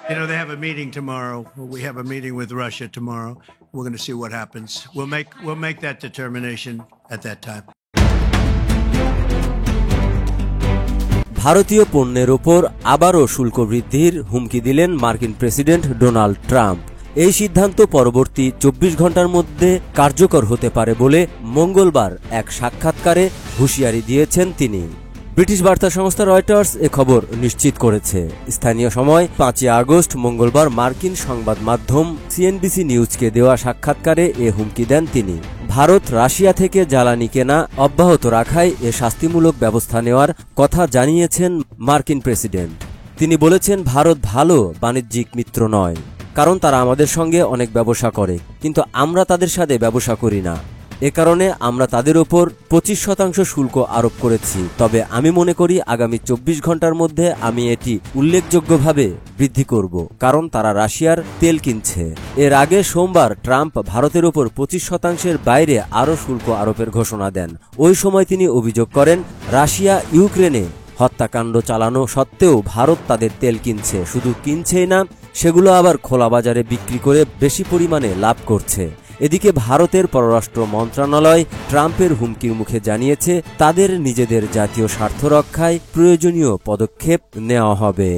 They have a meeting tomorrow. We have a meeting with Russia tomorrow. We're going to see what happens. We'll make that determination at that time. ভারতীয় পণ্যের ওপর আবারও শুল্ক বৃদ্ধির হুমকি দিলেন মার্কিন প্রেসিডেন্ট ডোনাল্ড ট্রাম্প। এই সিদ্ধান্ত পরবর্তী ২৪ ঘন্টার মধ্যে কার্যকর হতে পারে বলে মঙ্গলবার এক সাক্ষাৎকারে হুঁশিয়ারি দিয়েছেন তিনি। ব্রিটিশ বার্তা সংস্থা রয়টার্স এ খবর নিশ্চিত করেছে। স্থানীয় সময় ৫ই আগস্ট মঙ্গলবার মার্কিন সংবাদ মাধ্যম সিএনবিসি নিউজকে দেওয়া সাক্ষাৎকারে এ হুমকি দেন তিনি। ভারত রাশিয়া থেকে জ্বালানি কেনা অব্যাহত রাখায় এ শাস্তিমূলক ব্যবস্থা নেওয়ার কথা জানিয়েছেন মার্কিন প্রেসিডেন্ট। তিনি বলেছেন, ভারত ভালো বাণিজ্যিক মিত্র নয়, কারণ তারা আমাদের সঙ্গে অনেক ব্যবসা করে, কিন্তু আমরা তাদের সাথে ব্যবসা করি না। এ কারণে আমরা তাদের ওপর ২৫% শুল্ক আরোপ করেছি। তবে আমি মনে করি আগামী ২৪ ঘন্টার মধ্যে আমি এটি উল্লেখযোগ্যভাবে বৃদ্ধি করব, কারণ তারা রাশিয়ার তেল কিনছে। এর আগে সোমবার ট্রাম্প ভারতের ওপর ২৫%-এর বাইরে আরও শুল্ক আরোপের ঘোষণা দেন। ওই সময় তিনি অভিযোগ করেন, রাশিয়া ইউক্রেনে হত্যাকাণ্ড চালানো সত্ত্বেও ভারত তাদের তেল কিনছে, শুধু কিনছেই না, সেগুলো আবার খোলা বাজারে বিক্রি করে বেশি পরিমাণে লাভ করছে। এদিকে ভারতের পররাষ্ট্র মন্ত্রণালয় ট্রাম্পের হুমকির মুখে জানিয়েছে, তাদের নিজেদের জাতীয় স্বার্থ রক্ষায় প্রয়োজনীয় পদক্ষেপ নেওয়া হবে।